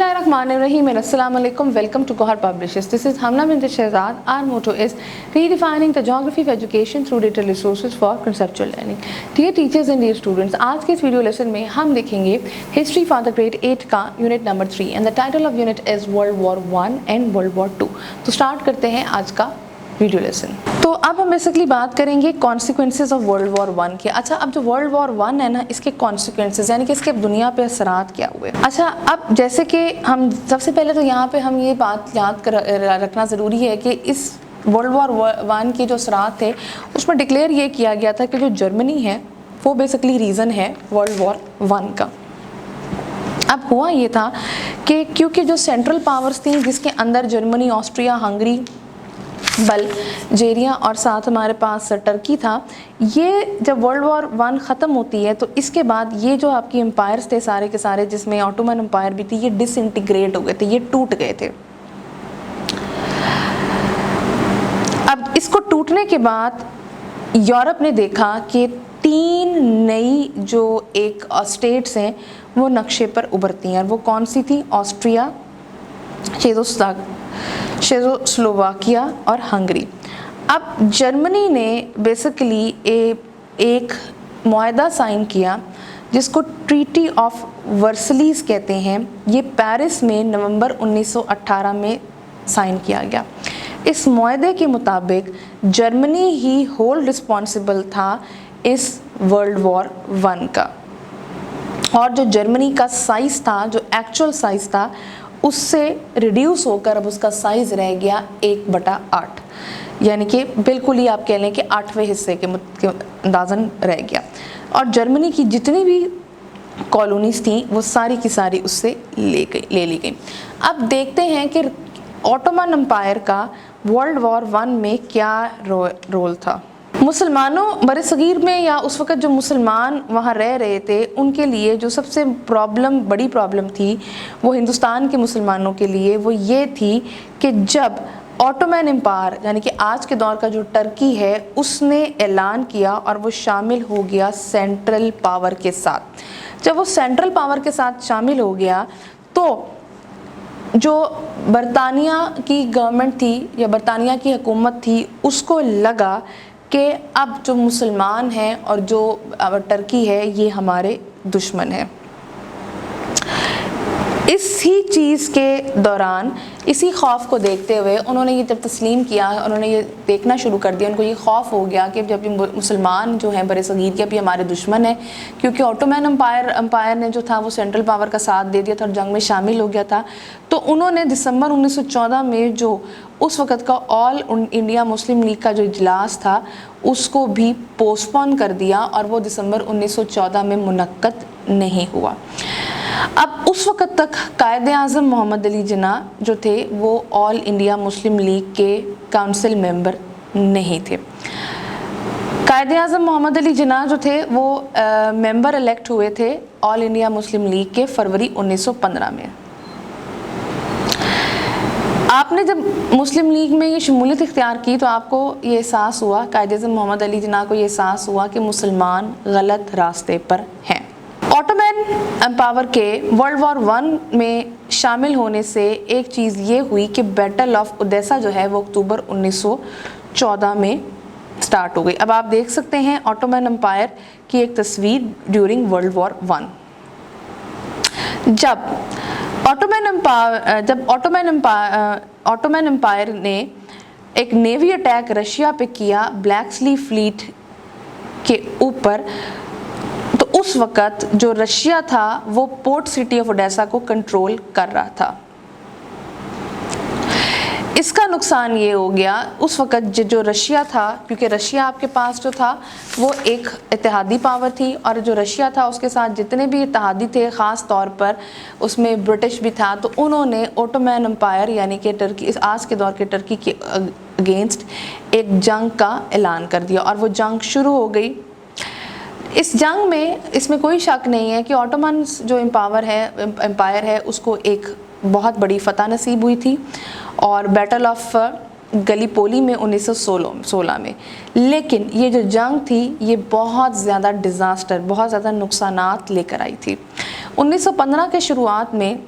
Bismillahirrahmanirrahim and Assalamu alaikum. Welcome to Gohar Publishers. This is Hamna bint Shehzad. Our motto is redefining the geography of education through digital resources for conceptual learning. Dear teachers and dear students, आज के इस video lesson में हम देखेंगे history for the grade 8 का unit number 3 and the title of unit is world war 1 and world war 2. तो start करते हैं आज का वीडियो लेसन. तो अब हम बेसिकली बात करेंगे कॉन्सिक्वेंसेज ऑफ वर्ल्ड वॉर 1 के. अच्छा, अब जो वर्ल्ड वॉर 1 है ना, इसके कॉन्सिक्वेंसेज यानी कि इसके दुनिया पे असरात क्या हुए. अच्छा, अब जैसे कि हम सबसे पहले तो यहाँ पे हम ये बात याद रखना ज़रूरी है कि इस वर्ल्ड वॉर 1 के जो असरात थे उसमें डिक्लेयर ये किया गया था कि जो जर्मनी है वो बेसिकली रीज़न है वर्ल्ड वॉर 1 का. अब हुआ ये था कि क्योंकि जो सेंट्रल पावर्स थी जिसके अंदर जर्मनी, ऑस्ट्रिया, हंगरी, बल्गेरिया और साथ हमारे पास टर्की था, ये जब वर्ल्ड वॉर 1 ख़त्म होती है तो इसके बाद ये जो आपकी एम्पायर्स थे सारे के सारे, जिसमें ऑटोमन एम्पायर भी थी, ये डिसइंटीग्रेट हो गए थे, ये टूट गए थे. अब इसको टूटने के बाद यूरोप ने देखा कि 3 नई जो एक स्टेट्स हैं वो नक्शे पर उभरती हैं. और वो कौन सी थी? ऑस्ट्रिया, चेकोस्लोवाकिया और हंगरी. अब जर्मनी ने बेसिकली एक मुआहदा साइन किया जिसको ट्रीटी ऑफ वर्सलीज कहते हैं. ये पेरिस में नवंबर 1918 में साइन किया गया. इस मुआहदे के मुताबिक जर्मनी ही होल रिस्पॉन्सिबल था इस वर्ल्ड वॉर 1 का. और जो जर्मनी का साइज़ था, जो एक्चुअल साइज़ था, उससे रिड्यूस होकर अब उसका साइज़ रह गया 1/8, यानी कि बिल्कुल ही आप कह लें कि 8वें हिस्से के अंदाज़न रह गया. और जर्मनी की जितनी भी कॉलोनीज़ थी वो सारी की सारी उससे ले ली गई. अब देखते हैं कि ऑटोमन एम्पायर का वर्ल्ड वॉर 1 में क्या रोल था. मुसलमानों बरसगीर में या उस वक़्त जो मुसलमान वहाँ रह रहे थे उनके लिए जो सबसे बड़ी प्रॉब्लम थी वो हिंदुस्तान के मुसलमानों के लिए वो ये थी कि जब ऑटोमन एम्पायर यानी कि आज के दौर का जो टर्की है उसने ऐलान किया और वो शामिल हो गया सेंट्रल पावर के साथ. जब वो सेंट्रल पावर के साथ शामिल हो गया तो जो बरतानिया की गवर्नमेंट थी या बरतानिया की हुकूमत थी उसको लगा कि अब जो मुसलमान हैं और जो टर्की है ये हमारे दुश्मन है. इसी चीज़ के दौरान इसी खौफ को देखते हुए उन्होंने ये जब तस्लीम किया, उन्होंने ये देखना शुरू कर दिया, उनको ये खौफ हो गया कि जब ये मुसलमान जो हैं बरसगीर के अभी हमारे दुश्मन हैं, क्योंकि ऑटोमन एम्पायर ने जो था वो सेंट्रल पावर का साथ दे दिया था और जंग में शामिल हो गया था. तो उन्होंने दिसंबर 1914 में जो उस वक़्त का ऑल इंडिया मुस्लिम लीग का जो इजलास था उसको भी पोस्टपोन कर दिया और वो दिसंबर 1914 में मुनक्कद नहीं हुआ. अब उस वक़्त तक कायदे आज़म मोहम्मद अली जिन्ना जो थे वो ऑल इंडिया मुस्लिम लीग के काउंसिल मेंबर नहीं थे. कायदे आज़म मोहम्मद अली जिन्ना जो थे वो मेंबर इलेक्ट हुए थे ऑल इंडिया मुस्लिम लीग के फरवरी 1915 में. आपने जब मुस्लिम लीग में ये शमूलियत इख्तियार की तो आपको ये एहसास हुआ, कायदे-ए-आज़म मोहम्मद अली जिन्ना को ये एहसास हुआ कि मुसलमान गलत रास्ते पर हैं. ऑटोमन एम्पायर के वर्ल्ड वॉर 1 में शामिल होने से एक चीज़ ये हुई कि बैटल ऑफ ओडेसा जो है वो अक्टूबर 1914 में स्टार्ट हो गई. अब आप देख सकते हैं ऑटोमन एम्पायर की एक तस्वीर ड्यूरिंग वर्ल्ड वॉर 1. जब ऑटोमन एम्पायर ने एक नेवी अटैक रशिया पे किया ब्लैक सी फ्लीट के ऊपर, तो उस वक़्त जो रशिया था वो पोर्ट सिटी ऑफ ओडेसा को कंट्रोल कर रहा था. इसका नुकसान ये हो गया उस वक़्त जो रशिया था, क्योंकि रशिया आपके पास जो था वो एक इत्तेहादी पावर थी और जो रशिया था उसके साथ जितने भी इत्तेहादी थे, ख़ास तौर पर उसमें ब्रिटिश भी था, तो उन्होंने ऑटोमन एम्पायर यानी कि टर्की, आज के दौर के टर्की के अगेंस्ट एक जंग का ऐलान कर दिया और वो जंग शुरू हो गई. इस जंग में इसमें कोई शक नहीं है कि ऑटोमन जो एम्पायर है उसको एक बहुत बड़ी फतह नसीब हुई थी और बैटल ऑफ गलीपोली में 1916 में. लेकिन ये जो जंग थी ये बहुत ज़्यादा डिज़ास्टर, बहुत ज़्यादा नुकसानात लेकर आई थी. 1915 के शुरुआत में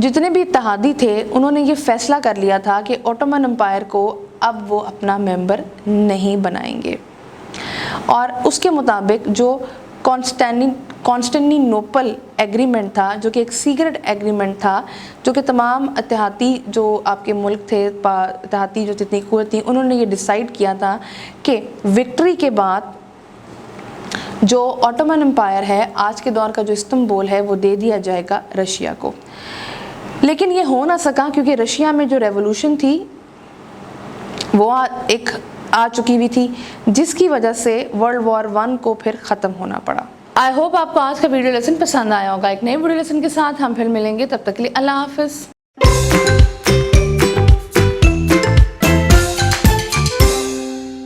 जितने भी इत्तेहादी थे उन्होंने ये फैसला कर लिया था कि ओटोमन एम्पायर को अब वो अपना मेंबर नहीं बनाएंगे, और उसके मुताबिक जो कॉन्स्टेंटिनोपल एग्रीमेंट था, जो कि एक सीक्रेट एग्रीमेंट था, जो कि तमाम इत्तेहादी जो आपके मुल्क थे, इत्तेहादी जो जितनी कुव्वत थी, उन्होंने ये डिसाइड किया था कि विक्ट्री के बाद जो ओटोमन एम्पायर है, आज के दौर का जो इस्तांबुल है, वो दे दिया जाएगा रशिया को। लेकिन ये हो ना सका क्योंकि रशिया में जो रेवोल्यूशन थी वो एक आ चुकी हुई थी, जिसकी वजह से वर्ल्ड वॉर 1 को फिर ख़त्म होना पड़ा। आई होप आपको आज का वीडियो लेसन पसंद आया होगा। एक नए वीडियो लेसन के साथ हम फिर मिलेंगे, तब तक के लिए अल्लाह हाफ़िज़।